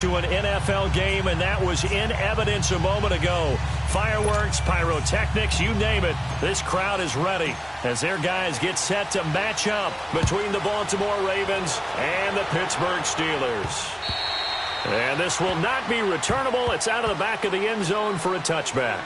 to an NFL game, and that was in evidence a moment ago. Fireworks, pyrotechnics, you name it. This crowd is ready as their guys get set to match up between the Baltimore Ravens and the Pittsburgh Steelers. And this will not be returnable. It's out of the back of the end zone for a touchback.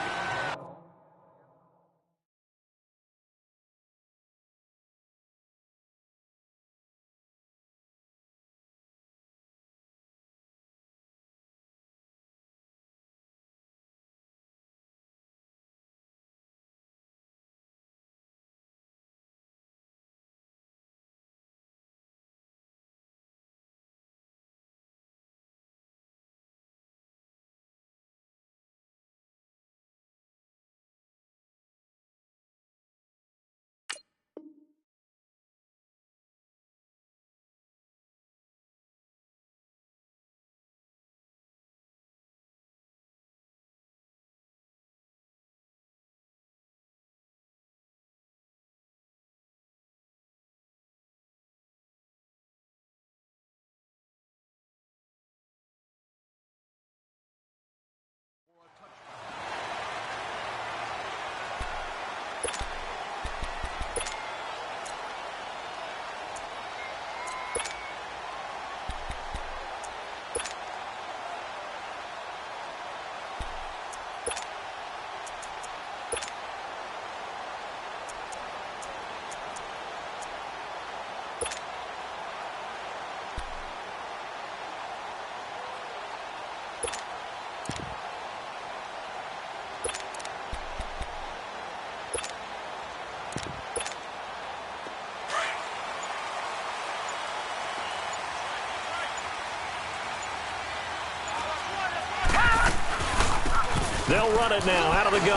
They'll run it now out of the gun. 8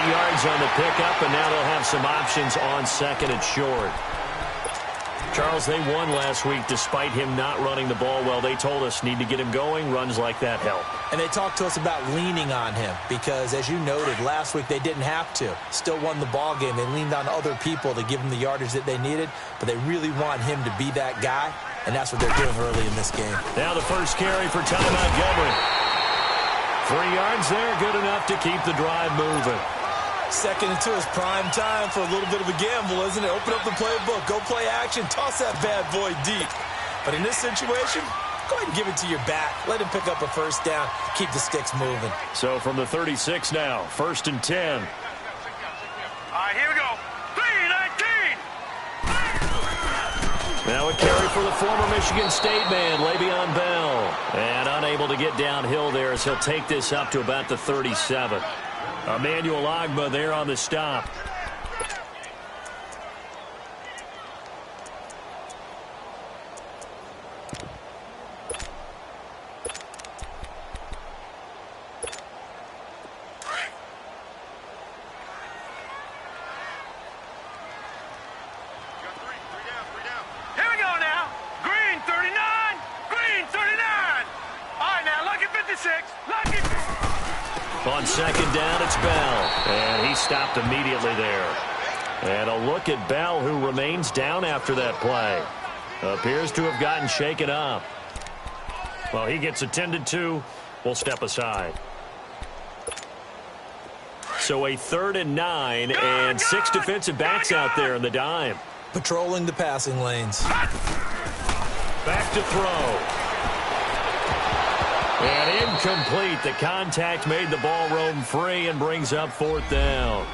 yards on the pickup, and now they'll have some options on second and short. Charles, they won last week despite him not running the ball well. They told us need to get him going. Runs like that help. And they talked to us about leaning on him because, as you noted, last week they didn't have to. Still won the ball game. They leaned on other people to give them the yardage that they needed, but they really want him to be that guy, and that's what they're doing early in this game. Now the first carry for Ty Montgomery. 3 yards there, good enough to keep the drive moving. Second and 2 is prime time for a little bit of a gamble, isn't it? Open up the playbook, go play action, toss that bad boy deep. But in this situation, go ahead and give it to your back. Let him pick up a first down, keep the sticks moving. So from the 36 now, 1st and 10. All right, here we go. 3-19. Now a carry for the former Michigan State man, Le'Veon Bell. And unable to get downhill there as he'll take this up to about the 37. Emmanuel Ogbah there on the stop. On second down, it's Bell. And he stopped immediately there. And a look at Bell, who remains down after that play. Appears to have gotten shaken up. Well, he gets attended to. We'll step aside. So a 3rd and 9, and 6 defensive backs out there in the dime. Patrolling the passing lanes. Back to throw. And incomplete. The contact made the ball roam free and brings up 4th down.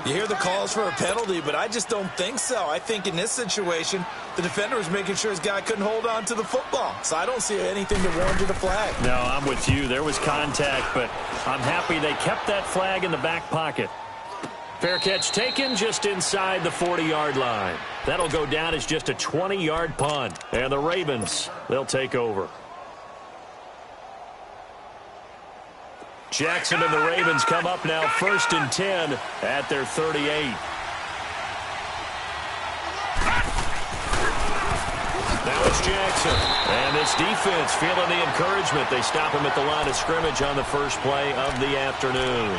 You hear the calls for a penalty, but I just don't think so. I think in this situation, the defender was making sure his guy couldn't hold on to the football. So I don't see anything that warranted a flag. No, I'm with you. There was contact, but I'm happy they kept that flag in the back pocket. Fair catch taken just inside the 40-yard line. That'll go down as just a 20-yard punt. And the Ravens, they'll take over. Jackson and the Ravens come up now 1st and 10 at their 38. Now it's Jackson. And this defense feeling the encouragement. They stop him at the line of scrimmage on the first play of the afternoon.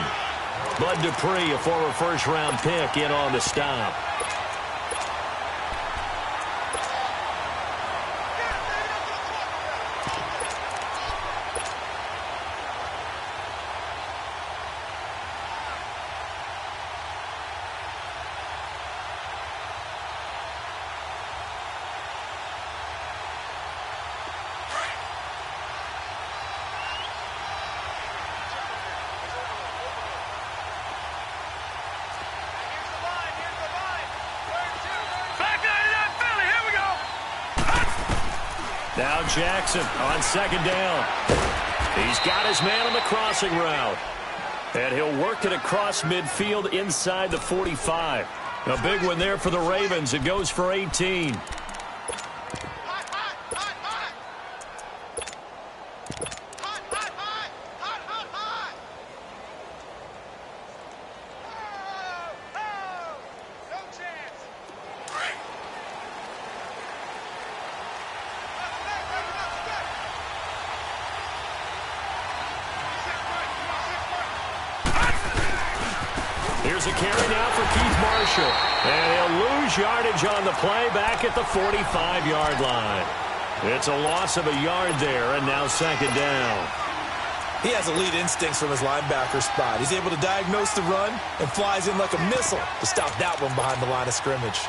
Bud Dupree, a former first-round pick, in on the stop. Now Jackson on second down. He's got his man on the crossing route. And he'll work it across midfield inside the 45. A big one there for the Ravens. It goes for 18. Here's a carry now for Keith Marshall. And he'll lose yardage on the play back at the 45-yard line. It's a loss of a yard there, and now second down. He has elite instincts from his linebacker spot. He's able to diagnose the run and flies in like a missile to stop that one behind the line of scrimmage.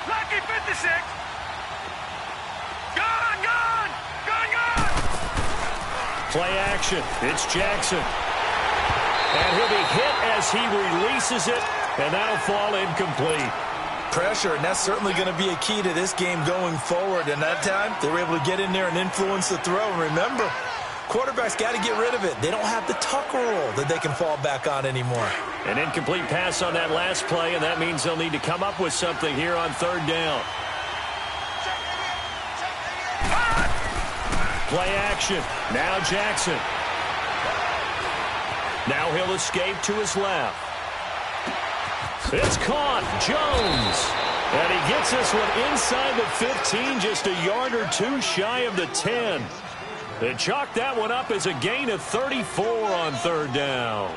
Lucky 56. Gone, gone, gone, gone. Play action. It's Jackson. And he'll be hit as he releases it, and that'll fall incomplete. Pressure, and that's certainly going to be a key to this game going forward. And that time, they were able to get in there and influence the throw. And remember, quarterbacks got to get rid of it. They don't have the tuck rule that they can fall back on anymore. An incomplete pass on that last play, and that means they'll need to come up with something here on third down. Play action. Now Jackson. Now he'll escape to his left. It's caught. Jones. And he gets this one inside the 15, just a yard or two shy of the 10. They chalk that one up as a gain of 34 on third down.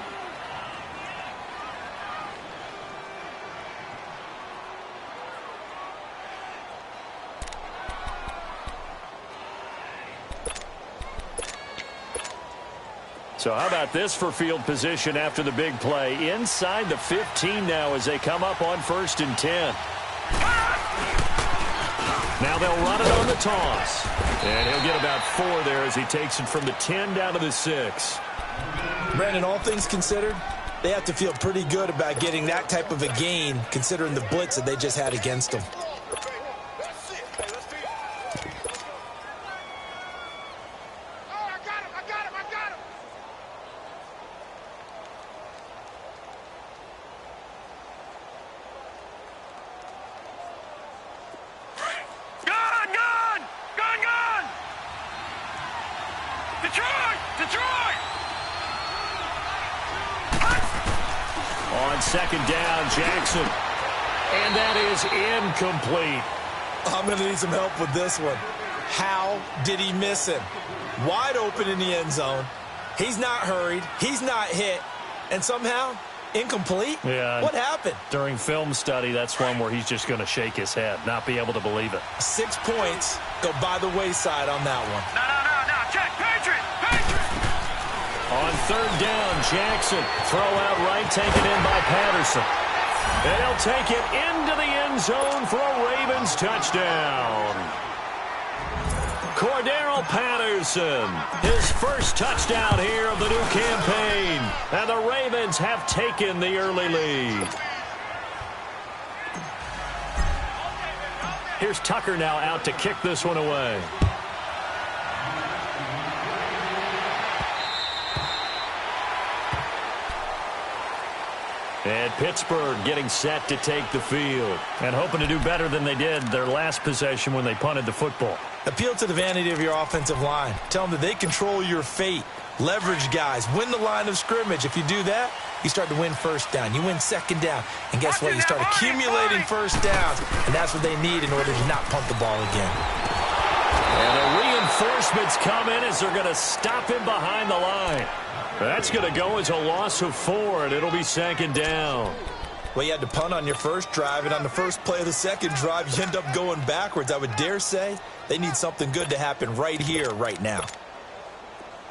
So how about this for field position after the big play? Inside the 15 now as they come up on 1st and 10. Now they'll run it on the toss. And he'll get about 4 there as he takes it from the 10 down to the 6. Brandon, all things considered, they have to feel pretty good about getting that type of a gain considering the blitz that they just had against them. Second down, Jackson. And that is incomplete. I'm going to need some help with this one. How did he miss him? Wide open in the end zone. He's not hurried. He's not hit. And somehow, incomplete? Yeah. What happened? During film study, that's one where he's just going to shake his head, not be able to believe it. 6 points go by the wayside on that one. No. Check. Patriot. On third down, Jackson. Throw out right, taken in by Patterson. And he'll take it into the end zone for a Ravens touchdown. Cordero Patterson, his first touchdown here of the new campaign. And the Ravens have taken the early lead. Here's Tucker now out to kick this one away. And Pittsburgh getting set to take the field and hoping to do better than they did their last possession when they punted the football. Appeal to the vanity of your offensive line. Tell them that they control your fate. Leverage guys. Win the line of scrimmage. If you do that, you start to win first down. You win second down. And guess what? You start accumulating first downs. And that's what they need in order to not punt the ball again. And the reinforcements come in as they're going to stop him behind the line. That's going to go as a loss of 4, and it'll be second down. Well, you had to punt on your first drive, and on the first play of the second drive, you end up going backwards. I would dare say they need something good to happen right here, right now.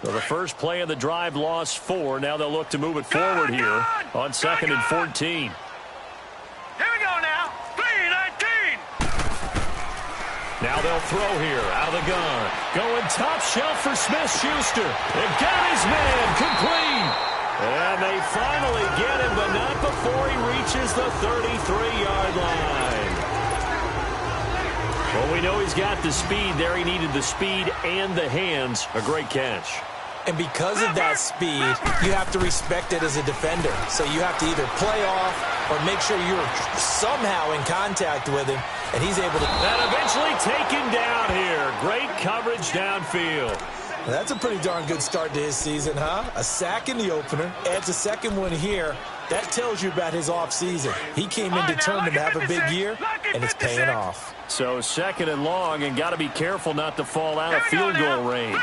So the first play of the drive lost 4. Now they'll look to move it forward here on 2nd and 14. Here we go now. 3-19. Now they'll throw here, out of the gun. Going top shelf for Smith-Schuster. They've got his man, complete. And they finally get him, but not before he reaches the 33-yard line. Well, we know he's got the speed there. He needed the speed and the hands. A great catch. And because of that speed, you have to respect it as a defender. So you have to either play off or make sure you're somehow in contact with him, and he's able to... And eventually taken down here. Great coverage downfield. That's a pretty darn good start to his season, huh? A sack in the opener, adds a second one here. That tells you about his offseason. He came in determined to have a big year, and it's paying off. So second and long, and got to be careful not to fall out of field goal range.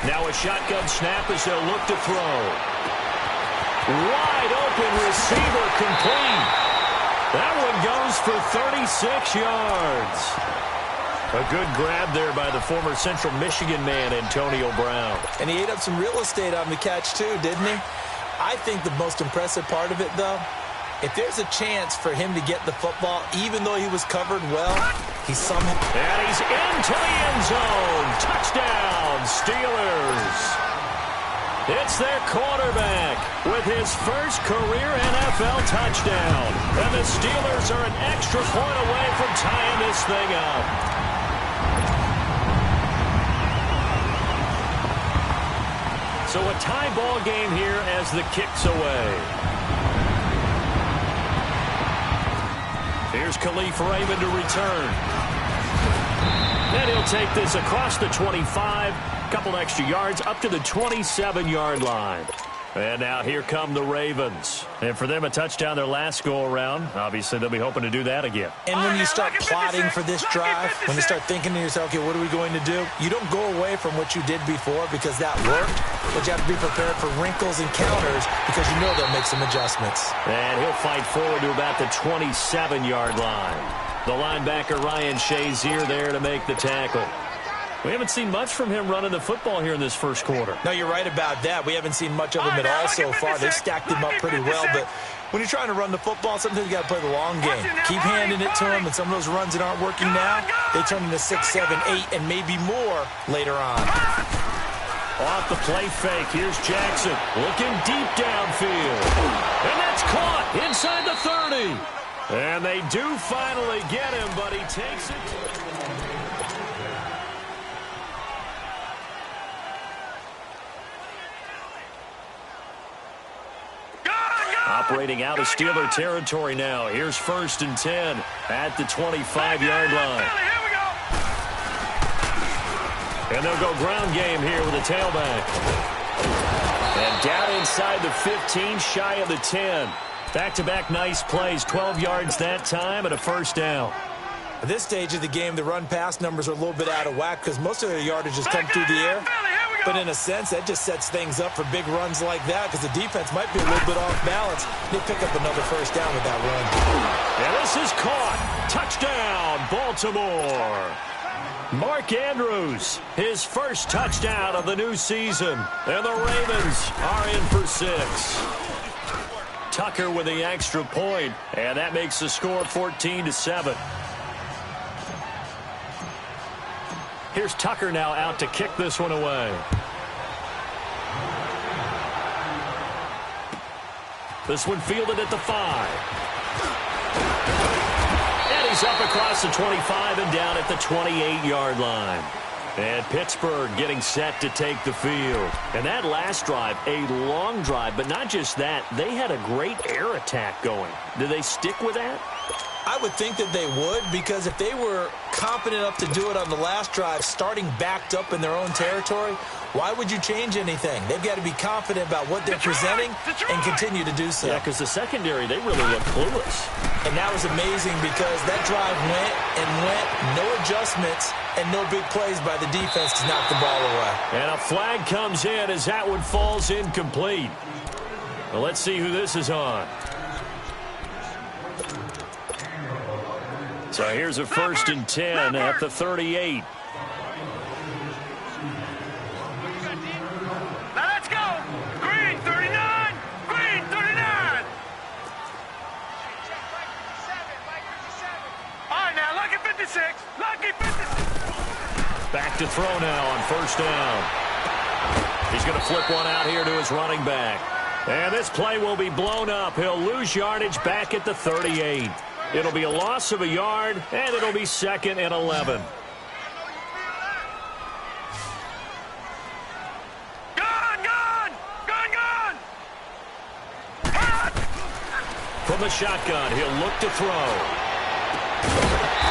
Now a shotgun snap as they'll look to throw. Wide open receiver complete. That one goes for 36 yards. A good grab there by the former Central Michigan man, Antonio Brown. And he ate up some real estate on the catch, too, didn't he? I think the most impressive part of it, though, if there's a chance for him to get the football, even though he was covered well, he's somehow... And he's into the end zone. Touchdown, Steelers. It's their quarterback with his first career NFL touchdown. And the Steelers are an extra point away from tying this thing up. So a tie ball game here as the kick's away. Here's Khalif Raymond to return. And he'll take this across the 25. Couple extra yards up to the 27-yard line. And now here come the Ravens. And for them, a touchdown their last go-around. Obviously, they'll be hoping to do that again. And when you start plotting for this drive, when you start thinking to yourself, okay, what are we going to do? You don't go away from what you did before because that worked, but you have to be prepared for wrinkles and counters because you know they'll make some adjustments. And he'll fight forward to about the 27-yard line. The linebacker, Ryan Shazier, there to make the tackle. We haven't seen much from him running the football here in this first quarter. No, you're right about that. We haven't seen much of him at all so far. They stacked him up pretty well, but when you're trying to run the football, sometimes you got to play the long game. Keep handing it to him, and some of those runs that aren't working now, they turn into 6, 7, 8, and maybe more later on. Off the play fake, here's Jackson looking deep downfield. And that's caught inside the 30. And they do finally get him, but he takes it. Operating out of Steeler territory now. Here's 1st and 10 at the 25-yard line. And they'll go ground game here with a tailback. And down inside the 15, shy of the 10. Back-to-back nice plays, 12 yards that time and a first down. At this stage of the game, the run-pass numbers are a little bit out of whack because most of their yardage has come through the air. But in a sense, that just sets things up for big runs like that because the defense might be a little bit off balance. They'll pick up another first down with that run. And this is caught. Touchdown, Baltimore. Mark Andrews, his first touchdown of the new season. And the Ravens are in for 6. Tucker with the extra point, and that makes the score 14-7. Here's Tucker now out to kick this one away. This one fielded at the 5. And he's up across the 25 and down at the 28-yard line. And Pittsburgh getting set to take the field. And that last drive, a long drive, but not just that. They had a great air attack going. Do they stick with that? I would think that they would, because if they were competent enough to do it on the last drive, starting backed up in their own territory, why would you change anything? They've got to be confident about what they're presenting and continue to do so. Yeah, because the secondary, they really look clueless. And that was amazing because that drive went and went, no adjustments, and no big plays by the defense to knock the ball away. And a flag comes in as that one falls incomplete. Well, let's see who this is on. So here's a 1st and 10 at the 38. Now let's go. Green 39. Green 39. All right, now 56. Lucky 56. Back to throw now on first down. He's going to flip one out here to his running back. And this play will be blown up. He'll lose yardage back at the 38. It'll be a loss of a yard, and it'll be 2nd and 11. From the shotgun, he'll look to throw.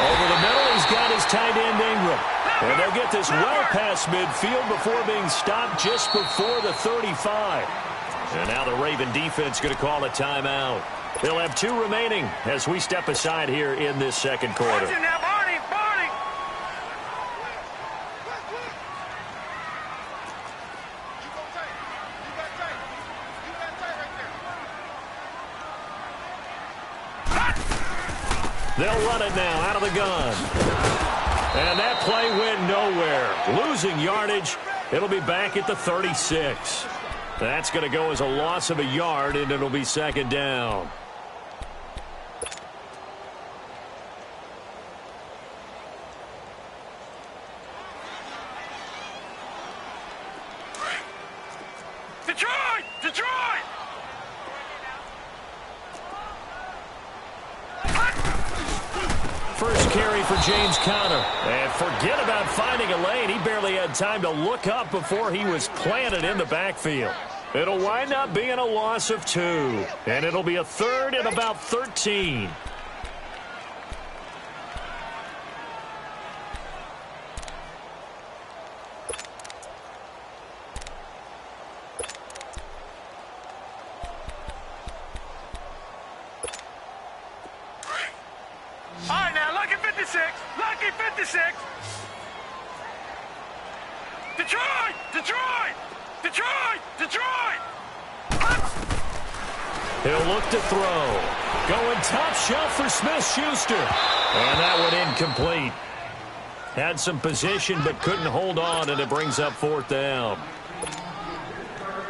Over the middle, he's got his tight end Ingram. And they'll get this well past midfield before being stopped just before the 35. And now the Raven defense going to call a timeout. They'll have 2 remaining as we step aside here in this second quarter. They'll run it now out of the gun. And that play went nowhere. Losing yardage. It'll be back at the 36. That's going to go as a loss of a yard, and it'll be 2nd down. Detroit! Detroit! First carry for James Conner. And forget about finding a lane. He barely had time to look up before he was planted in the backfield. It'll wind up being a loss of 2. And it'll be a 3rd and about 13. All right, now, lucky 56. Lucky 56. Detroit! Detroit! Detroit! Detroit! He'll look to throw. Going top shelf for Smith-Schuster. And that one incomplete. Had some position but couldn't hold on, and it brings up 4th down.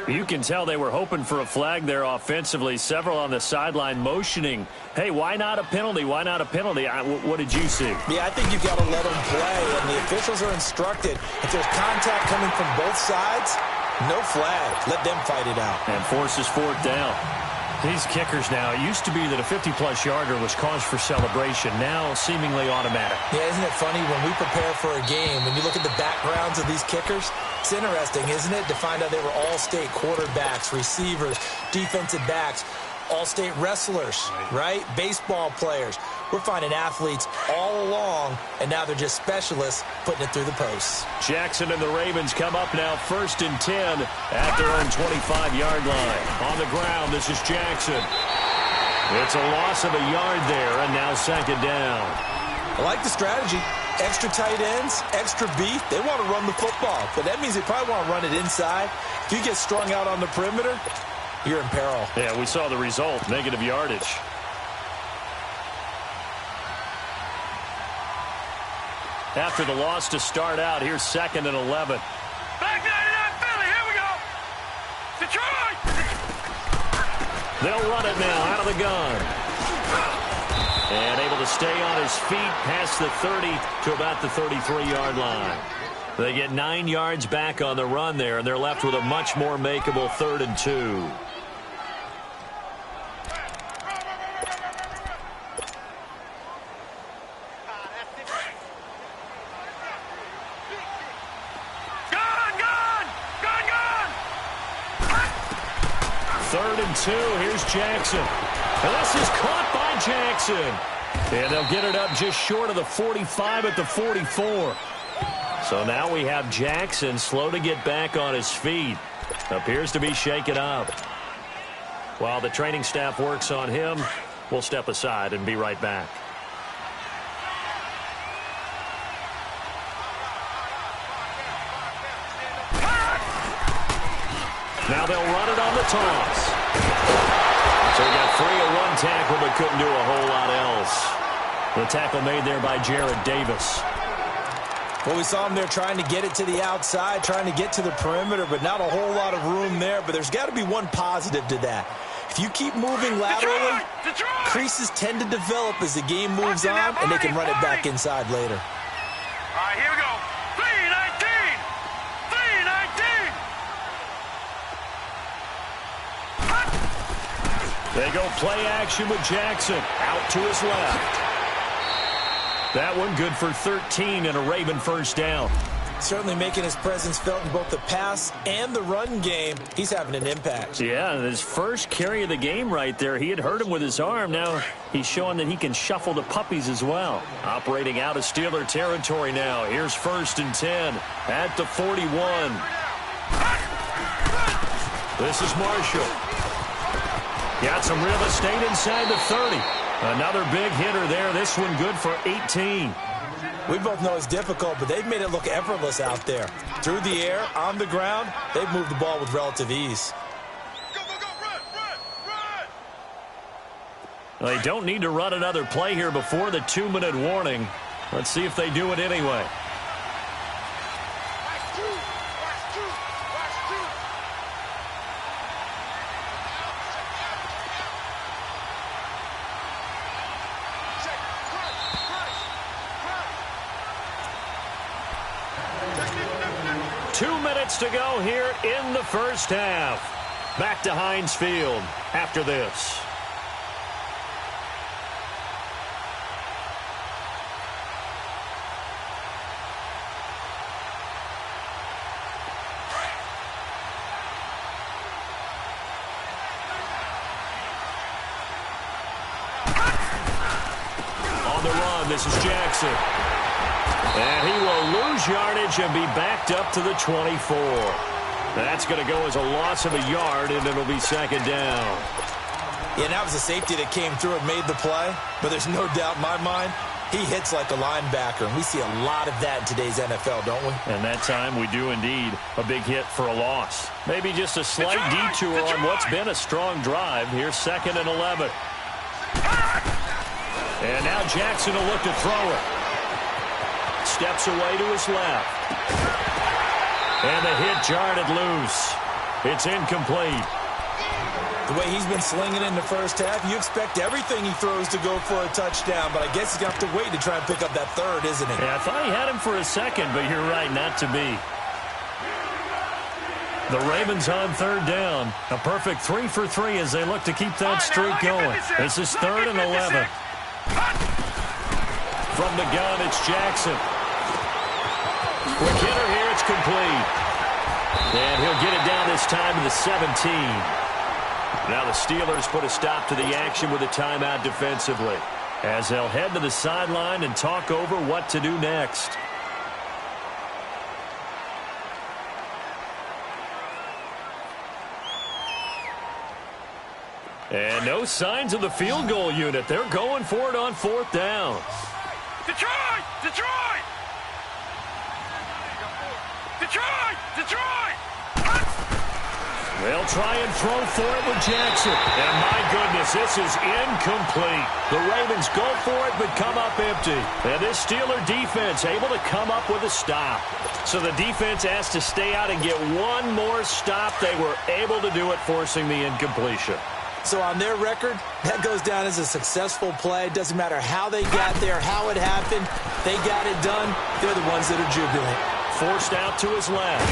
You can tell they were hoping for a flag there offensively. Several on the sideline motioning, hey, why not a penalty? Why not a penalty? What did you see? Yeah, I think you've got to let them play, and the officials are instructed. If there's contact coming from both sides, no flag. Let them fight it out. And forces 4th down. These kickers now, it used to be that a 50-plus yarder was cause for celebration. Now seemingly automatic. Yeah, isn't it funny when we prepare for a game, when you look at the backgrounds of these kickers, it's interesting, isn't it, to find out they were all-state quarterbacks, receivers, defensive backs, all-state wrestlers, right? Baseball players. We're finding athletes all along, and now they're just specialists putting it through the posts. Jackson and the Ravens come up now 1st and 10 at their own 25-yard line. On the ground, this is Jackson. It's a loss of a yard there, and now 2nd down. I like the strategy. Extra tight ends, extra beef. They want to run the football, but that means they probably want to run it inside. If you get strung out on the perimeter, you're in peril. Yeah, we saw the result, negative yardage. After the loss to start out, here's 2nd and 11. Back 99 Philly, here we go. Detroit! They'll run it now out of the gun. And able to stay on his feet past the 30 to about the 33-yard line. They get 9 yards back on the run there, and they're left with a much more makeable 3rd and 2. Third and 2. Here's Jackson. And this is caught by Jackson. And they'll get it up just short of the 45 at the 44. So now we have Jackson slow to get back on his feet. Appears to be shaken up. While the training staff works on him, we'll step aside and be right back. Now they'll run it on the toss. So he got 3 on 1 tackle, but couldn't do a whole lot else. The tackle made there by Jared Davis. Well, we saw him there trying to get it to the outside, trying to get to the perimeter, but not a whole lot of room there. But there's got to be one positive to that. If you keep moving laterally, creases tend to develop as the game moves on, and they can run it back inside later. All right, here we go. 319! 319! They go play action with Jackson. Out to his left. That one good for 13 and a Raven first down. Certainly making his presence felt in both the pass and the run game. He's having an impact. Yeah, his first carry of the game right there. He had hurt him with his arm. Now he's showing that he can shuffle the puppies as well. Operating out of Steeler territory now. Here's 1st and 10 at the 41. This is Marshall. Got some real estate inside the 30. Another big hitter there. This one good for 18. We both know it's difficult, but they've made it look effortless out there. Through the air, on the ground, they've moved the ball with relative ease. Go, go, go, run, run, run! They don't need to run another play here before the 2-minute warning. Let's see if they do it anyway. To go here in the first half. Back to Heinz Field after this. On the run, this is Jackson. And he will lose yardage and be backed up to the 24. That's going to go as a loss of a yard, and it'll be 2nd down. Yeah, that was a safety that came through and made the play. But there's no doubt in my mind, he hits like a linebacker. And we see a lot of that in today's NFL, don't we? And that time we do indeed. A big hit for a loss. Maybe just a slight detour on what's been a strong drive. Here's 2nd and 11. And now Jackson will look to throw it. Steps away to his left. And the hit jarred it loose. It's incomplete. The way he's been slinging in the first half, you expect everything he throws to go for a touchdown, but I guess he's going to have to wait to try and pick up that third, isn't he? Yeah, I thought he had him for a second, but you're right, not to be. The Ravens on 3rd down. A perfect 3 for 3 as they look to keep that streak going. This is 3rd and 11. From the gun, it's Jackson. Quick hitter here, it's complete. And he'll get it down this time to the 17. Now the Steelers put a stop to the action with a timeout defensively, as they'll head to the sideline and talk over what to do next. And no signs of the field goal unit. They're going for it on 4th down. Detroit! Detroit! Detroit! Detroit! They'll try and throw for it with Jackson. And my goodness, this is incomplete. The Ravens go for it but come up empty. And this Steeler defense able to come up with a stop. So the defense has to stay out and get one more stop. They were able to do it, forcing the incompletion. So on their record, that goes down as a successful play. It doesn't matter how they got there, how it happened. They got it done. They're the ones that are jubilant. Forced out to his left.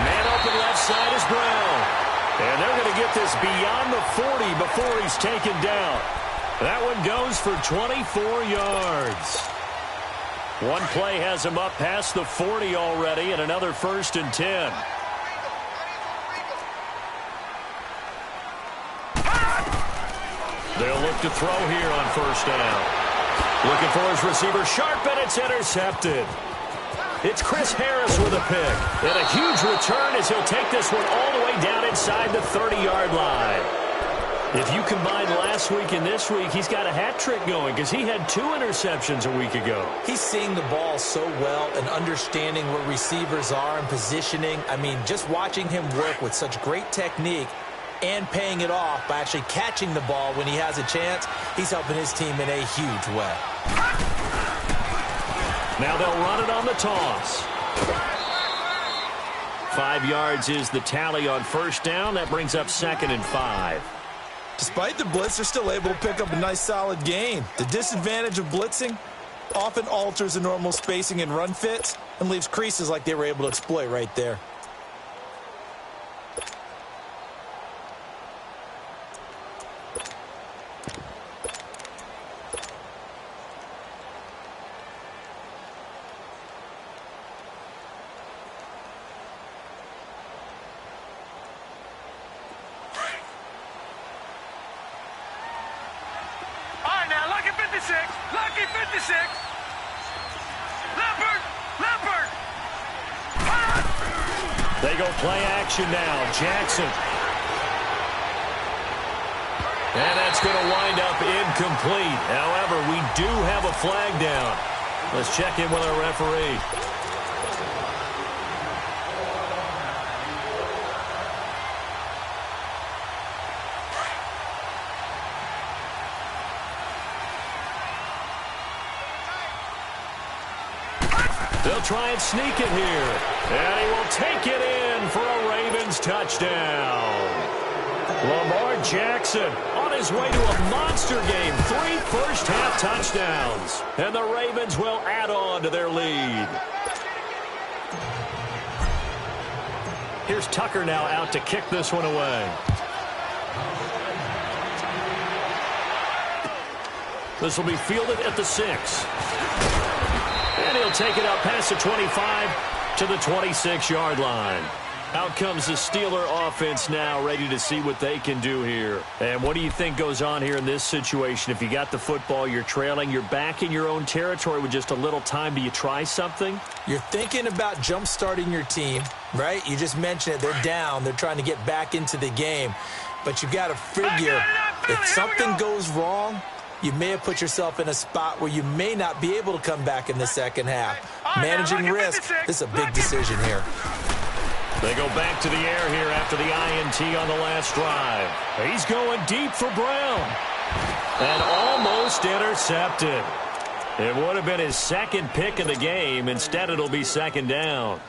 Man open left side is Brown. And they're going to get this beyond the 40 before he's taken down. That one goes for 24 yards. One play has him up past the 40 already, and another 1st and 10. They'll look to throw here on 1st down. Looking for his receiver, sharp, and it's intercepted. It's Chris Harris with a pick. And a huge return as he'll take this one all the way down inside the 30-yard line. If you combine last week and this week, he's got a hat trick going because he had 2 interceptions a week ago. He's seeing the ball so well and understanding where receivers are and positioning. I mean, just watching him work with such great technique and paying it off by actually catching the ball when he has a chance, he's helping his team in a huge way. Now they'll run it on the toss. 5 yards is the tally on 1st down. That brings up 2nd and 5. Despite the blitz, they're still able to pick up a nice solid gain. The disadvantage of blitzing often alters the normal spacing and run fits and leaves creases like they were able to exploit right there. Lucky 56. Leopard. They go play action now. Jackson. And that's going to wind up incomplete. However, we do have a flag down. Let's check in with our referee. They'll try and sneak it here. And he will take it in for a Ravens touchdown. Lamar Jackson on his way to a monster game. 3 first-half touchdowns. And the Ravens will add on to their lead. Here's Tucker now out to kick this one away. This will be fielded at the 6. And he'll take it up past the 25 to the 26-yard line. Out comes the Steeler offense now, ready to see what they can do here. And what do you think goes on here in this situation? If you got the football, you're trailing, you're back in your own territory with just a little time. Do you try something? You're thinking about jump-starting your team, right? You just mentioned it. They're down. They're trying to get back into the game. But you got to figure if something goes wrong, you may have put yourself in a spot where you may not be able to come back in the second half. Managing risk, this is a big decision here. They go back to the air here after the INT on the last drive. He's going deep for Brown. And almost intercepted. It would have been his second pick of the game. Instead, it'll be second down.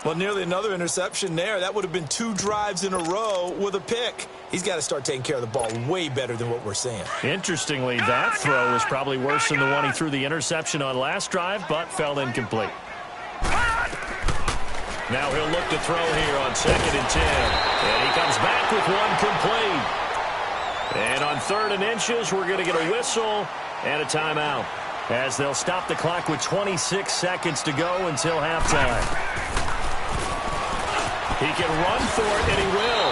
Well, nearly another interception there. That would have been 2 drives in a row with a pick. He's got to start taking care of the ball way better than what we're seeing. Interestingly, that throw was probably worse than the one he threw the interception on last drive, but fell incomplete. Now he'll look to throw here on 2nd and 10. And he comes back with one complete. And on 3rd and inches, we're going to get a whistle and a timeout, as they'll stop the clock with 26 seconds to go until halftime. He can run for it, and he will.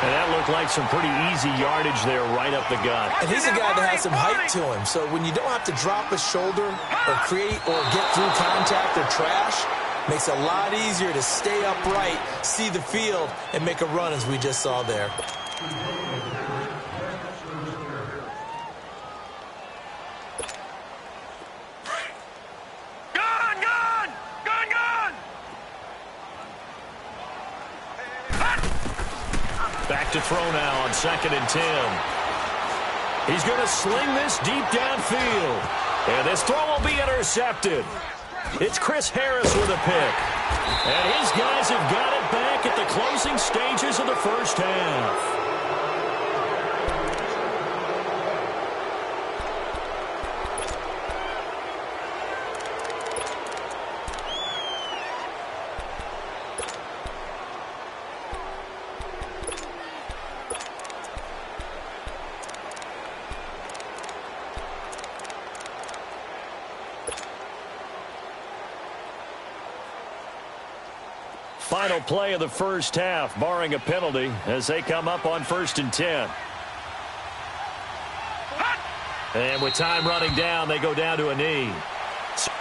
And that looked like some pretty easy yardage there right up the gut. And he's a guy that has some height to him. So when you don't have to drop a shoulder or create or get through contact or trash, makes it a lot easier to stay upright, see the field, and make a run as we just saw there. Back to throw now on 2nd and 10. He's going to sling this deep downfield. And this throw will be intercepted. It's Chris Harris with a pick. And his guys have got it back at the closing stages of the first half. Final play of the first half, barring a penalty, as they come up on 1st and 10. And with time running down, they go down to a knee.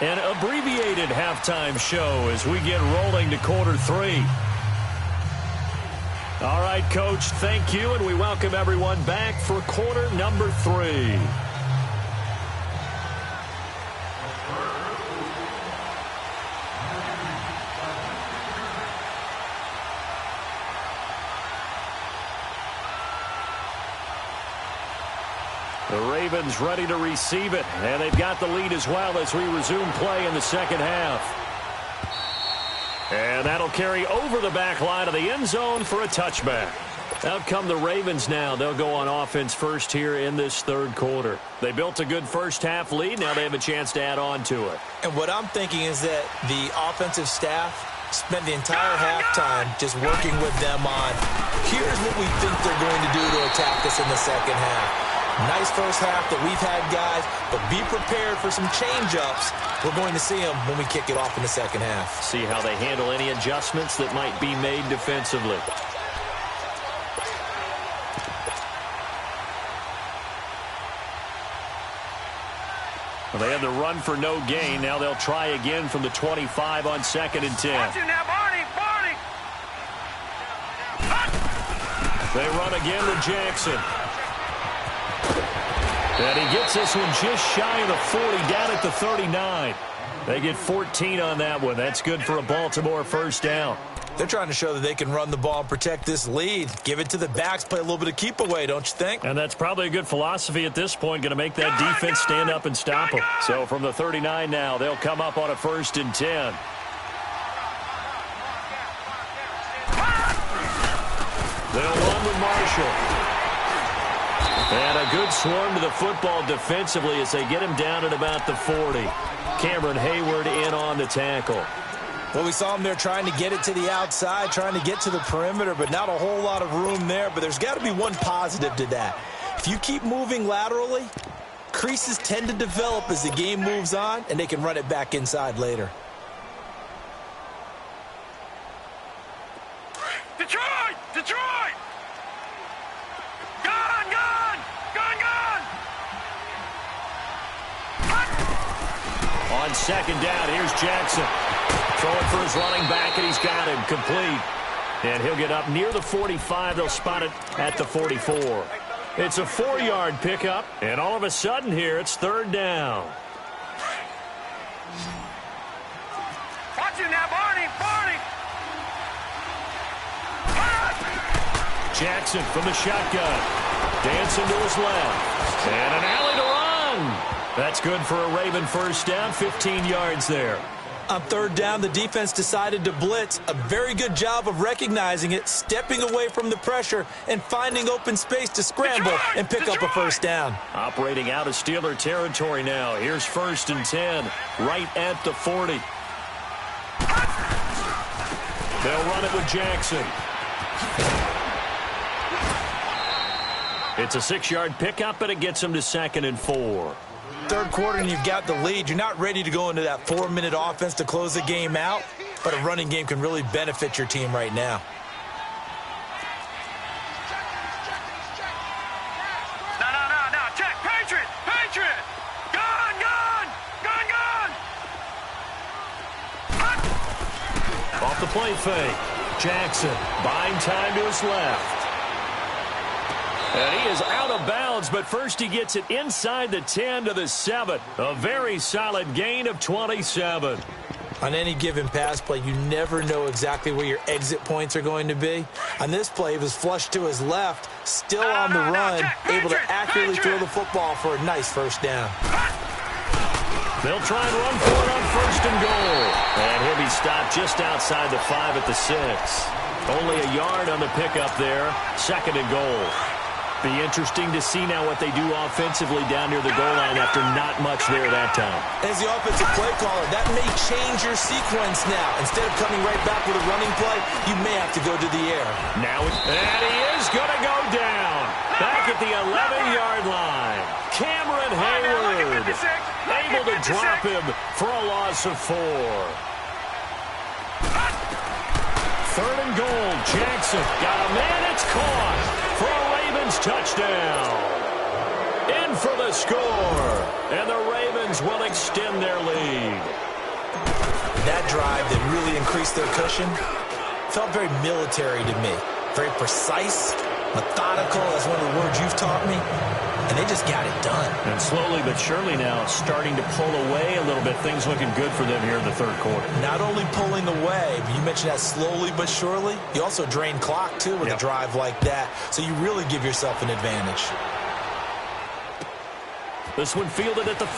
An abbreviated halftime show as we get rolling to quarter 3. All right, Coach, thank you, and we welcome everyone back for quarter number 3. The Ravens ready to receive it, and they've got the lead as well as we resume play in the second half. And that'll carry over the back line of the end zone for a touchback. Out come the Ravens now. They'll go on offense first here in this third quarter. They built a good first-half lead. Now they have a chance to add on to it. And what I'm thinking is that the offensive staff spent the entire halftime just working with them on, here's what we think they're going to do to attack us in the second half. Nice first half that we've had, guys, but be prepared for some change-ups. We're going to see them when we kick it off in the second half. See how they handle any adjustments that might be made defensively. Well, they had the run for no gain. Now they'll try again from the 25 on 2nd and 10. Watch it now, Barney! Barney! They run again to Jackson. And he gets this one just shy of the 40, down at the 39. They get 14 on that one. That's good for a Baltimore first down. They're trying to show that they can run the ball and protect this lead. Give it to the backs, play a little bit of keep away, don't you think? And that's probably a good philosophy at this point, going to make that defense stand up and stop them. So from the 39 now, they'll come up on a 1st and 10. They'll run with Marshall. And a good swarm to the football defensively as they get him down at about the 40. Cameron Hayward in on the tackle. Well, we saw him there trying to get it to the outside, trying to get to the perimeter, but not a whole lot of room there. But there's got to be one positive to that. If you keep moving laterally, creases tend to develop as the game moves on, and they can run it back inside later. Detroit! Detroit! Gone! Gone! Gone! Gone! On 2nd down, here's Jackson. Throwing for his running back, and he's got him complete. And he'll get up near the 45. They'll spot it at the 44. It's a 4-yard pickup, and all of a sudden here, it's 3rd down. Watch it now, Barney! Barney! Jackson from the shotgun. Dancing to his left. And an alley to run. That's good for a Raven first down, 15 yards there. On 3rd down, the defense decided to blitz. A very good job of recognizing it, stepping away from the pressure, and finding open space to scramble and pick up a first down. Operating out of Steeler territory now. Here's 1st and 10, right at the 40. They'll run it with Jackson. It's a 6-yard pickup, and it gets them to 2nd and 4. 3rd quarter and you've got the lead. You're not ready to go into that 4-minute offense to close the game out, but a running game can really benefit your team right now. No. Check. Patriot! Patriot! Gone! Gone! Gone! Gone! Off the play fake. Jackson buying time to his left. And he is out of bounds, but first he gets it inside the 10 to the 7. A very solid gain of 27. On any given pass play, you never know exactly where your exit points are going to be. On this play, it was flushed to his left, still on the run, able to accurately throw the football for a nice first down. They'll try and run for it on 1st and goal. And he'll be stopped just outside the 5 at the 6. Only a yard on the pickup there. 2nd and goal. Be interesting to see now what they do offensively down near the goal line after not much there that time. As the offensive play caller, that may change your sequence now. Instead of coming right back with a running play, you may have to go to the air. Now, and he is going to go down. Back at the 11-yard line. Cameron Hayward able to drop him for a loss of 4. 3rd and goal. Jackson got a man. It's caught for a Ravens touchdown. In for the score. And the Ravens will extend their lead. That drive that really increased their cushion felt very military to me. Very precise, methodical, that's one of the words you've taught me. And they just got it done. And slowly but surely now starting to pull away a little bit. Things looking good for them here in the 3rd quarter. Not only pulling away, but you mentioned that slowly but surely. You also drain clock, too, with a drive like that. So you really give yourself an advantage. This one fielded at the 5.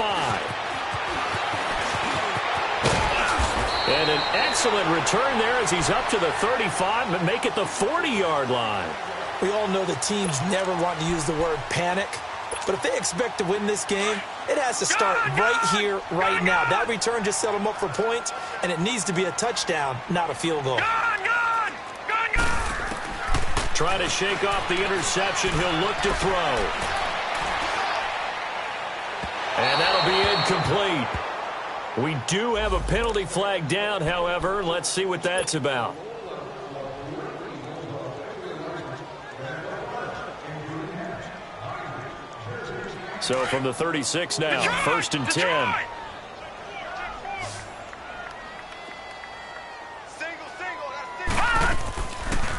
And an excellent return there as he's up to the 35, but make it the 40-yard line. We all know the teams never want to use the word panic, but if they expect to win this game, it has to start right here, right now. That return just set them up for points, and it needs to be a touchdown, not a field goal. Try to shake off the interception. He'll look to throw. And that'll be incomplete. We do have a penalty flag down, however. Let's see what that's about. So from the 36 now, 1st and 10.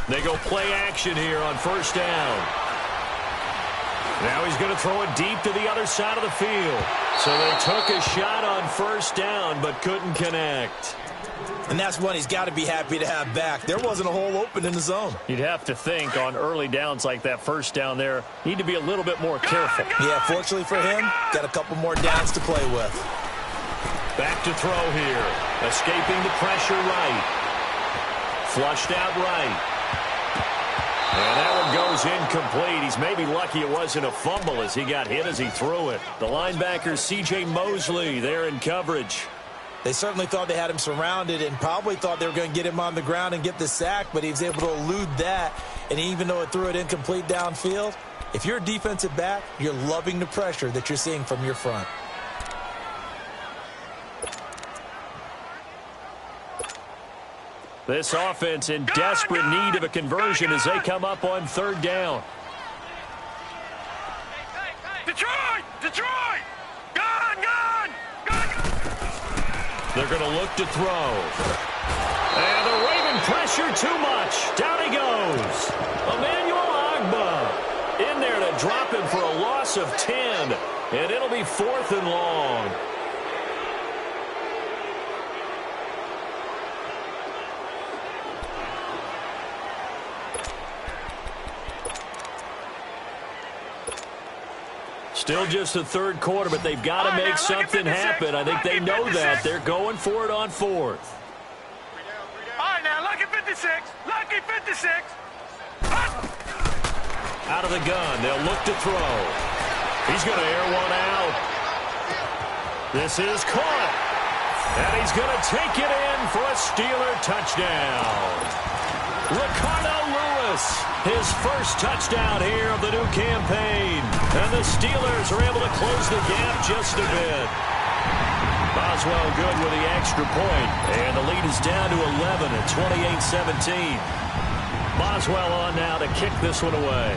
They go play action here on 1st down. Now he's going to throw it deep to the other side of the field. So they took a shot on 1st down but couldn't connect. And that's one he's got to be happy to have back. There wasn't a hole open in the zone. You'd have to think on early downs like that 1st down there, need to be a little bit more careful. Yeah, fortunately for him, got a couple more downs to play with. Back to throw here. Escaping the pressure right. Flushed out right. And that one goes incomplete. He's maybe lucky it wasn't a fumble as he got hit as he threw it. The linebacker, C.J. Mosley, there in coverage. They certainly thought they had him surrounded and probably thought they were going to get him on the ground and get the sack, but he was able to elude that. And even though it threw it incomplete downfield, if you're a defensive back, you're loving the pressure that you're seeing from your front. This offense in desperate need of a conversion as they come up on 3rd down. Detroit! Detroit! Gun! They're going to look to throw. And the Raven pressure too much. Down he goes. Emmanuel Agba in there to drop him for a loss of 10. And it'll be 4th and long. Still just the 3rd quarter, but they've got to make something happen. I think they know that. They're going for it on 4th. All right, now, lucky 56. Lucky 56. Out of the gun. They'll look to throw. He's going to air one out. This is caught. And he's going to take it in for a Steeler touchdown. Ricardo Lewis, his first touchdown here of the new campaign. And the Steelers are able to close the gap just a bit. Boswell good with the extra point. And the lead is down to 11 at 28-17. Boswell on now to kick this one away.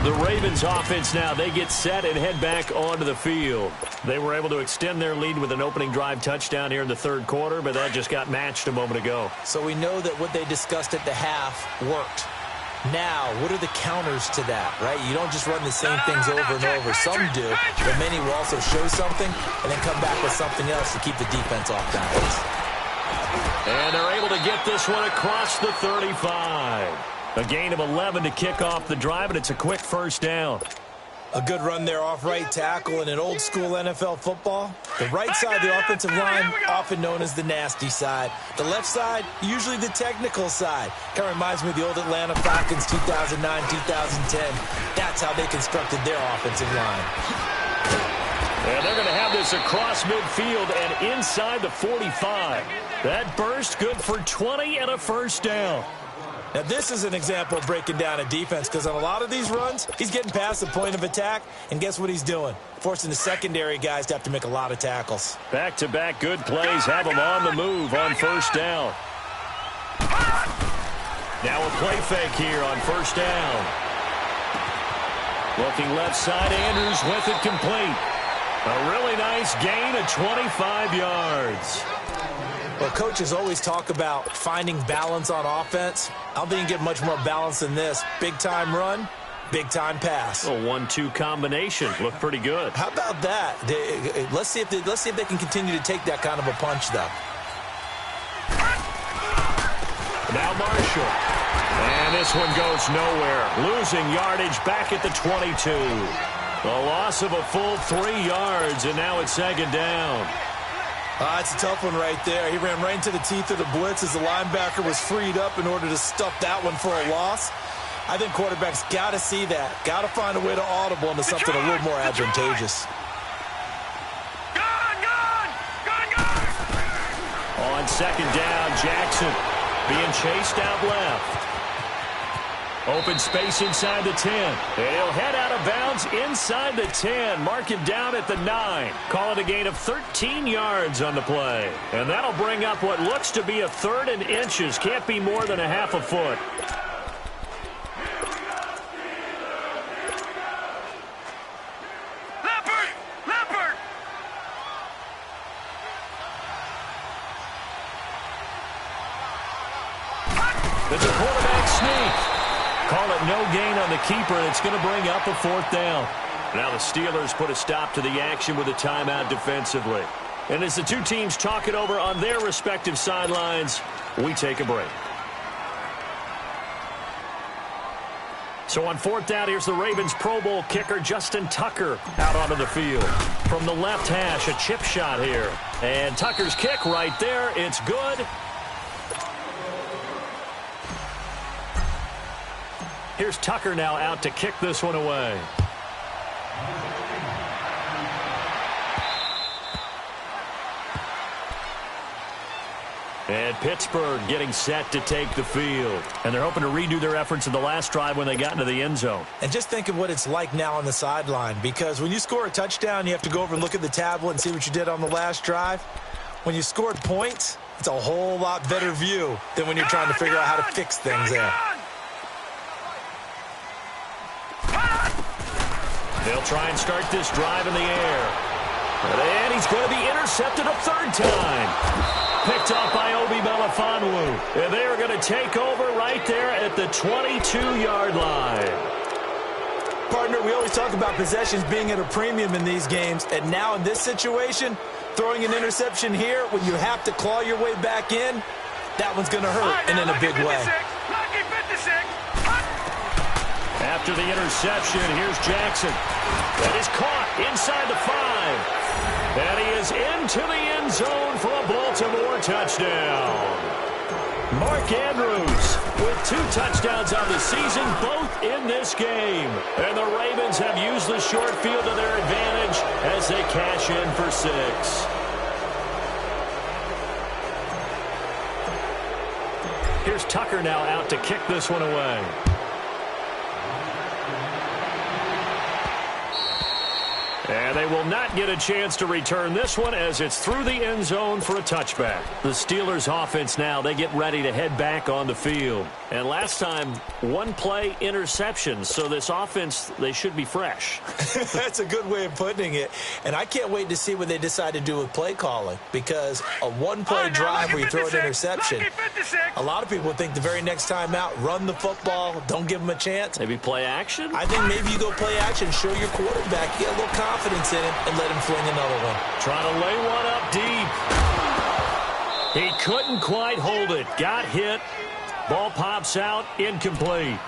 The Ravens offense now, they get set and head back onto the field. They were able to extend their lead with an opening drive touchdown here in the 3rd quarter, but that just got matched a moment ago. So we know that what they discussed at the half worked. Now, what are the counters to that, right? You don't just run the same things over and over. Some do, but many will also show something and then come back with something else to keep the defense off balance. And they're able to get this one across the 35. A gain of 11 to kick off the drive, and it's a quick 1st down. A good run there off right tackle in an old-school NFL football. The right side of the offensive line, often known as the nasty side. The left side, usually the technical side. Kind of reminds me of the old Atlanta Falcons 2009, 2010. That's how they constructed their offensive line. And they're going to have this across midfield and inside the 45. That burst good for 20 and a 1st down. Now, this is an example of breaking down a defense because on a lot of these runs, he's getting past the point of attack, and guess what he's doing? Forcing the secondary guys to have to make a lot of tackles. Back-to-back good plays have him on the move on 1st down. Now a play fake here on 1st down. Looking left side, Andrews with it complete. A really nice gain of 25 yards. Well, coaches always talk about finding balance on offense. I don't think you can get much more balance than this. Big-time run, big-time pass. A 1-2 combination. Looked pretty good. How about that? Let's see if they can continue to take that kind of a punch, though. Now Marshall. And this one goes nowhere. Losing yardage back at the 22. A loss of a full 3 yards, and now it's 2nd down. It's a tough one right there. He ran right into the teeth of the blitz as the linebacker was freed up in order to stuff that one for a loss. I think quarterbacks got to see that. Got to find a way to audible into something a little more advantageous. On second down, Jackson being chased out left. Open space inside the 10. And he'll head out of bounds inside the 10. Mark him down at the 9. Call it a gain of 13 yards on the play. And that'll bring up what looks to be a 3rd and inches. Can't be more than a half a foot. It's a quarterback sneak. Call it no gain on the keeper, and it's going to bring up a 4th down. Now the Steelers put a stop to the action with a timeout defensively. And as the two teams talk it over on their respective sidelines, we take a break. So on 4th down, here's the Ravens Pro Bowl kicker Justin Tucker out onto the field. From the left hash, a chip shot here. And Tucker's kick right there. It's good. Here's Tucker now out to kick this one away. And Pittsburgh getting set to take the field. And they're hoping to redo their efforts in the last drive when they got into the end zone. And just think of what it's like now on the sideline, because when you score a touchdown, you have to go over and look at the tablet and see what you did on the last drive. When you scored points, it's a whole lot better view than when you're trying to figure out how to fix things there. They'll try and start this drive in the air. And he's going to be intercepted a 3rd time. Picked off by Obi Melifonwu. And they are going to take over right there at the 22-yard line. Partner, we always talk about possessions being at a premium in these games. And now in this situation, throwing an interception here when you have to claw your way back in, that one's going to hurt and in a big way. After the interception, here's Jackson. That is caught inside the 5. And he is into the end zone for a Baltimore touchdown. Mark Andrews with 2 touchdowns on the season, both in this game. And the Ravens have used the short field to their advantage as they cash in for 6. Here's Tucker now out to kick this one away. And they will not get a chance to return this one as it's through the end zone for a touchback. The Steelers offense now, they get ready to head back on the field. And last time, 1-play interceptions. So this offense, they should be fresh. That's a good way of putting it. And I can't wait to see what they decide to do with play calling. Because a 1-play drive where you throw an interception, a lot of people think the very next time out, run the football, don't give them a chance. Maybe play action? I think maybe you go play action, show your quarterback, get a little confidence in him, and let him fling another one. Trying to lay one up deep. He couldn't quite hold it. Got hit. Ball pops out, incomplete.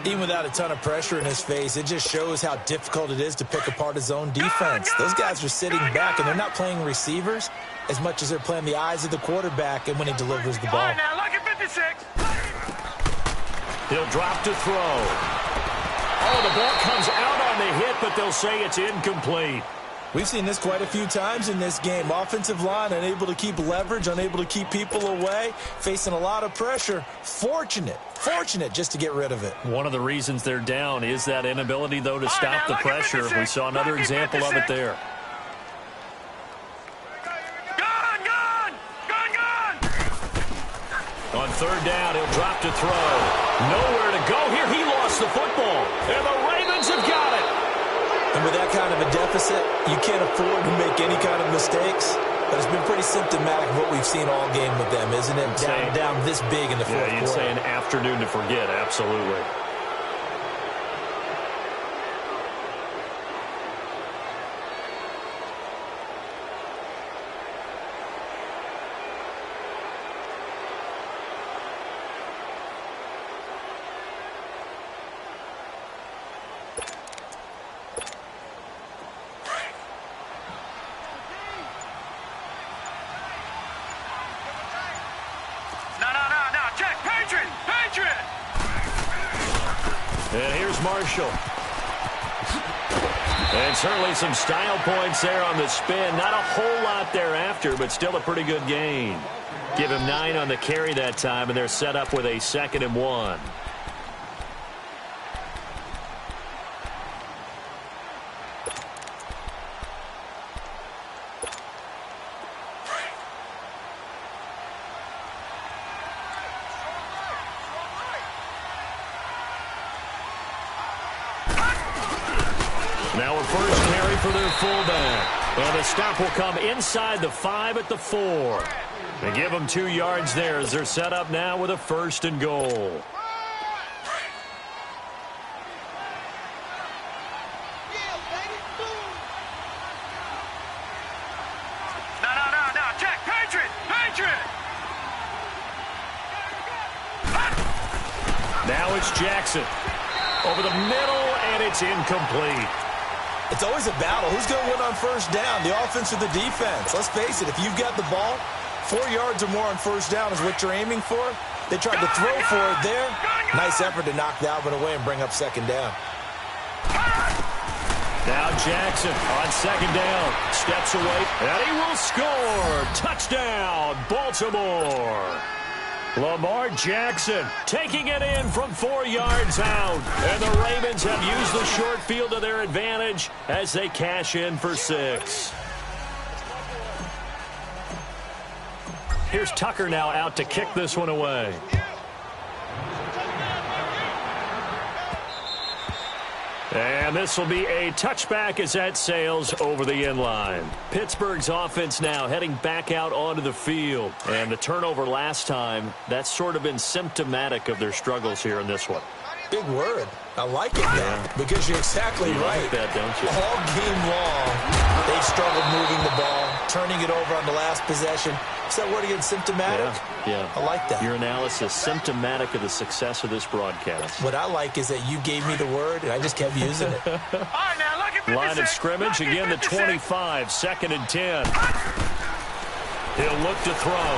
Even without a ton of pressure in his face, it just shows how difficult it is to pick apart his own defense. Those guys are sitting back, and they're not playing receivers as much as they're playing the eyes of the quarterback and when he delivers the ball. All right, now, look at 56. He'll drop to throw. Oh, the ball comes out on the hit, but they'll say it's incomplete. We've seen this quite a few times in this game. Offensive line unable to keep leverage, unable to keep people away, facing a lot of pressure. Fortunate just to get rid of it. One of the reasons they're down is that inability, though, to stop the pressure. We saw another example of it there. On 3rd down, he'll drop to throw. Nowhere to go here. He lost the football. And the Ravens have got it. And with that kind of a deficit, you can't afford to make any kind of mistakes. But it's been pretty symptomatic of what we've seen all game with them, isn't it? Down this big in the fourth quarter. Yeah, you'd say an afternoon to forget, absolutely. And here's Marshall. And certainly some style points there on the spin. Not a whole lot thereafter, but still a pretty good gain. Give him 9 on the carry that time, and they're set up with a 2nd and 1. Now a first carry for their fullback. And the stop will come inside the 5 at the 4. They give them 2 yards there as they're set up now with a 1st and goal. No. Check. Patriot. Now it's Jackson. Over the middle, and it's incomplete. It's always a battle. Who's going to win on first down, the offense or the defense? Let's face it, if you've got the ball, 4 yards or more on first down is what you're aiming for. They tried to throw for it there. Nice effort to knock that one away and bring up 2nd down. Now Jackson on 2nd down. Steps away, and he will score. Touchdown, Baltimore. Lamar Jackson taking it in from 4 yards out. And the Ravens have used the short field to their advantage as they cash in for 6. Here's Tucker now out to kick this one away. And this will be a touchback as that sails over the end line. Pittsburgh's offense now heading back out onto the field. And the turnover last time, that's sort of been symptomatic of their struggles here in this one. Big word. I like it now because you're exactly right. Like that, don't you? All game long, they've struggled moving the ball, turning it over on the last possession. Is that word again, symptomatic? Yeah. I like that. Your analysis, symptomatic of the success of this broadcast. What I like is that you gave me the word, and I just kept using it. All right, now, look at 56. Line of scrimmage, again the 25, 2nd and 10. He'll look to throw.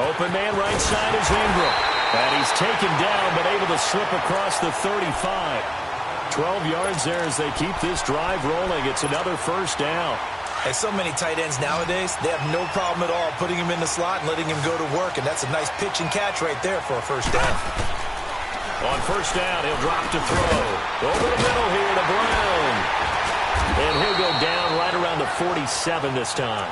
Open man right side is Ingram. And he's taken down, but able to slip across the 35. 12 yards there as they keep this drive rolling. It's another 1st down. And so many tight ends nowadays, they have no problem at all putting him in the slot and letting him go to work. And that's a nice pitch and catch right there for a 1st down. On 1st down, he'll drop to throw. Over the middle here to Brown. And he'll go down right around the 47 this time.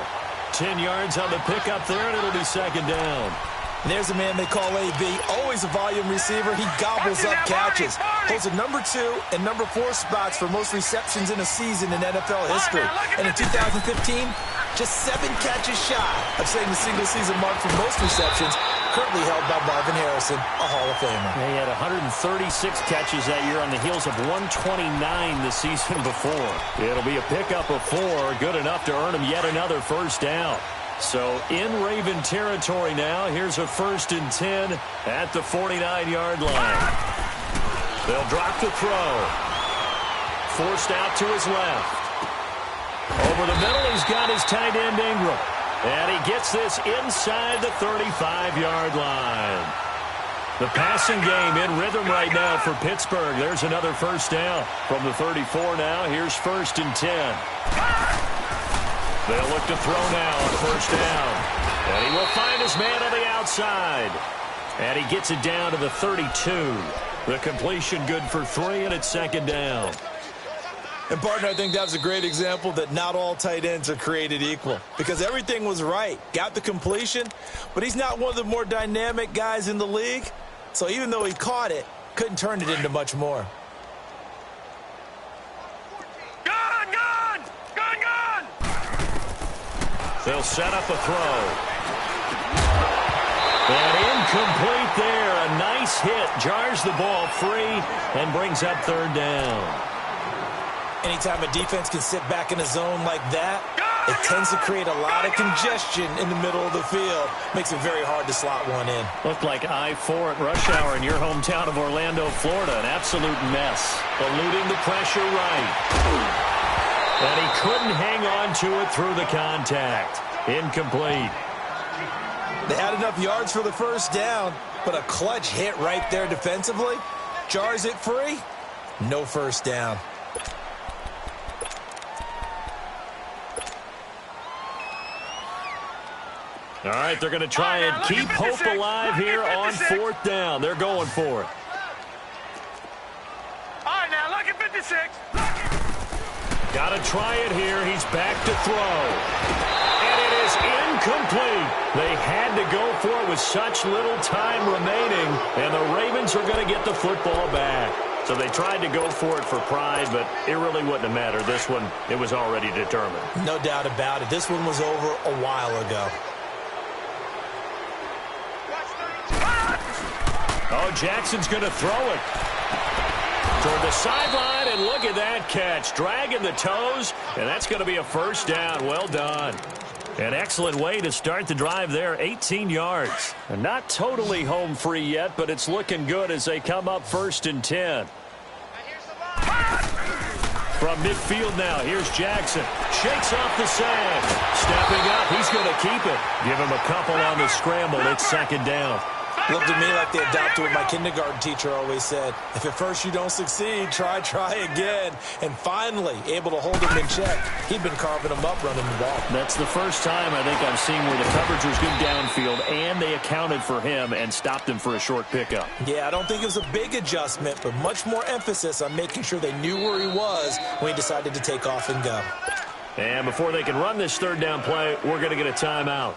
10 yards on the pickup there, and it'll be 2nd down. And there's a man they call AB, always a volume receiver. He gobbles up catches. Holds a number 2 and number 4 spots for most receptions in a season in NFL history. And in 2015, just 7 catches shy of setting the single-season mark for most receptions, currently held by Marvin Harrison, a Hall of Famer. He had 136 catches that year on the heels of 129 the season before. It'll be a pickup of 4, good enough to earn him yet another 1st down. So in Raven territory now, here's a 1st and 10 at the 49-yard line. They'll drop to throw. Forced out to his left. Over the middle, he's got his tight end Ingram. And he gets this inside the 35-yard line. The passing game in rhythm right now for Pittsburgh. There's another 1st down from the 34 now. Here's 1st and 10. They'll look to throw now on 1st down. And he will find his man on the outside. And he gets it down to the 32. The completion good for 3, and it's 2nd down. And, partner, I think that was a great example that not all tight ends are created equal. Because everything was right. Got the completion, but he's not one of the more dynamic guys in the league. So even though he caught it, couldn't turn it into much more. They'll set up a throw. And incomplete there. A nice hit. Jars the ball free and brings up 3rd down. Anytime a defense can sit back in a zone like that, it tends to create a lot of congestion in the middle of the field. Makes it very hard to slot one in. Looked like I-4 at rush hour in your hometown of Orlando, Florida. An absolute mess. Eluding the pressure right. And he couldn't hang on to it through the contact. Incomplete. They had enough yards for the 1st down, but a clutch hit right there defensively. Jars it free. No first down. All right, they're going to try and keep hope alive here on 4th down. They're going for it. All right, now, look at 56. Got to try it here. He's back to throw. And it is incomplete. They had to go for it with such little time remaining, and the Ravens are going to get the football back. So they tried to go for it for pride, but it really wouldn't have mattered. This one, it was already determined. No doubt about it. This one was over a while ago. Oh, Jackson's going to throw it toward the sideline, and look at that catch. Dragging the toes, and that's going to be a first down. Well done. An excellent way to start the drive there, 18 yards. And not totally home free yet, but it's looking good as they come up 1st and 10. From midfield now, here's Jackson. Shakes off the sand. Stepping up, he's going to keep it. Give him a couple on the scramble. It's 2nd down. Looked at me like they adopted what my kindergarten teacher always said. If at first you don't succeed, try again. And finally, able to hold him in check. He'd been carving him up running the ball. That's the first time I think I've seen where the coverage was good downfield, and they accounted for him and stopped him for a short pickup. Yeah, I don't think it was a big adjustment, but much more emphasis on making sure they knew where he was when he decided to take off and go. And before they can run this 3rd down play, we're going to get a timeout,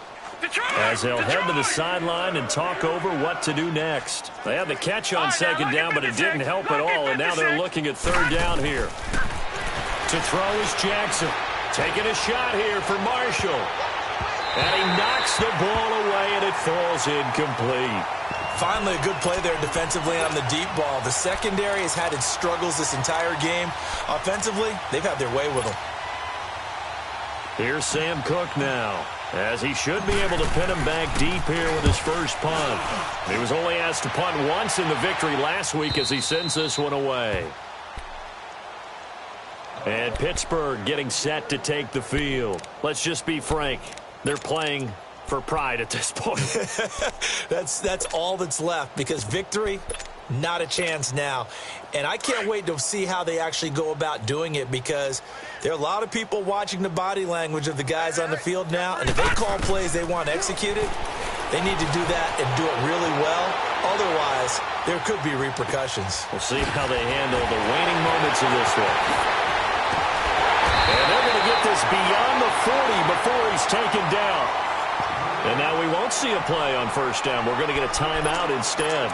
as they'll head to the sideline and talk over what to do next. They had the catch on 2nd down, but it didn't help at all, and now they're looking at 3rd down here. To throw is Jackson. Taking a shot here for Marshall. And he knocks the ball away, and it falls incomplete. Finally, a good play there defensively on the deep ball. The secondary has had its struggles this entire game. Offensively, they've had their way with them. Here's Sam Cook now, as he should be able to pin him back deep here with his first punt. He was only asked to punt once in the victory last week as he sends this one away. And Pittsburgh getting set to take the field. Let's just be frank. They're playing for pride at this point. That's all that's left, because victory, not a chance now. And I can't wait to see how they actually go about doing it, because there are a lot of people watching the body language of the guys on the field now, and if they call plays they want executed, they need to do that and do it really well. Otherwise, there could be repercussions. We'll see how they handle the waning moments of this one. And they're going to get this beyond the 40 before he's taken down. And now we won't see a play on 1st down. We're going to get a timeout instead,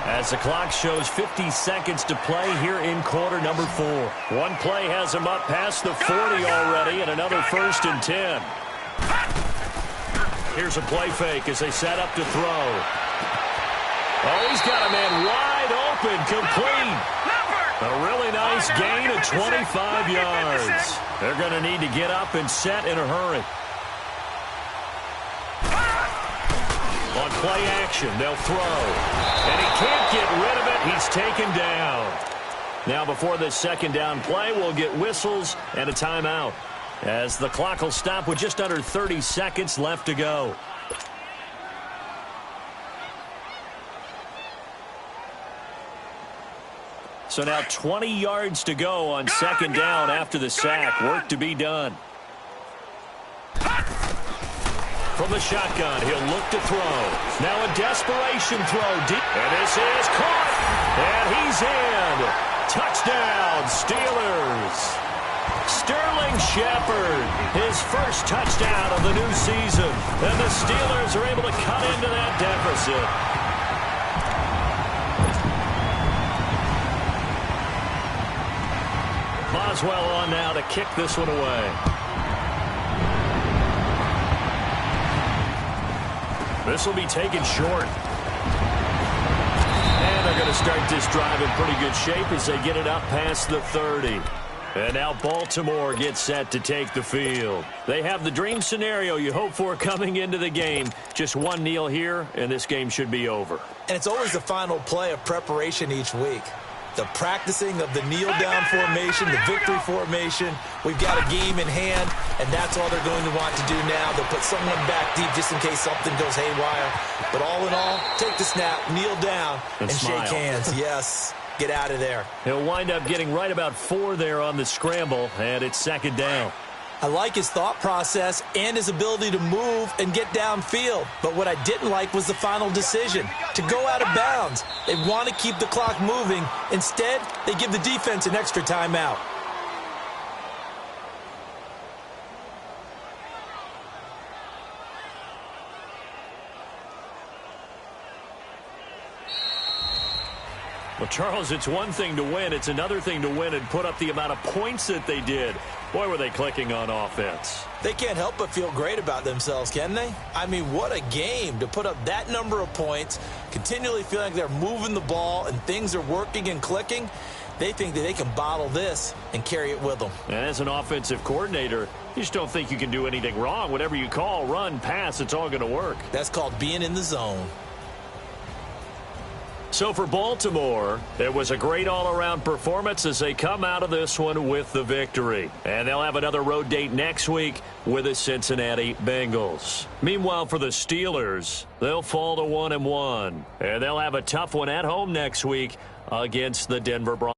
as the clock shows 50 seconds to play here in quarter number 4. One play has him up past the 40 already, and another 1st and 10. Here's a play fake as they set up to throw. Oh, he's got a man wide open, complete. A really nice gain of 25 yards. They're going to need to get up and set in a hurry. On play action, they'll throw. And he can't get rid of it. He's taken down. Now, before this 2nd down play, we'll get whistles and a timeout, as the clock will stop with just under 30 seconds left to go. So now 20 yards to go on 2nd down after the sack. Work to be done. From the shotgun, he'll look to throw. Now a desperation throw deep. And this is caught. And he's in. Touchdown, Steelers. Sterling Shepard, his first touchdown of the new season. And the Steelers are able to cut into that deficit. Boswell on now to kick this one away. This will be taken short. And they're going to start this drive in pretty good shape as they get it up past the 30. And now Baltimore gets set to take the field. They have the dream scenario you hope for coming into the game. Just one kneel here, and this game should be over. And it's always the final play of preparation each week. the practicing of the kneel-down formation, the victory formation. We've got a game in hand, and that's all they're going to want to do now. They'll put someone back deep just in case something goes haywire. But all in all, take the snap, kneel down, and shake hands. Yes, get out of there. He'll wind up getting right about 4 there on the scramble, and it's 2nd down. I like his thought process and his ability to move and get downfield. But what I didn't like was the final decision, to go out of bounds. They want to keep the clock moving. Instead, they give the defense an extra timeout. Well, Charles, it's one thing to win. It's another thing to win and put up the amount of points that they did. Boy, were they clicking on offense. They can't help but feel great about themselves, can they? I mean, what a game to put up that number of points, continually feeling like they're moving the ball and things are working and clicking. They think that they can bottle this and carry it with them. And as an offensive coordinator, you just don't think you can do anything wrong. Whatever you call, run, pass, it's all going to work. That's called being in the zone. So for Baltimore, it was a great all-around performance as they come out of this one with the victory. And they'll have another road date next week with the Cincinnati Bengals. Meanwhile, for the Steelers, they'll fall to 1-1. And they'll have a tough one at home next week against the Denver Broncos.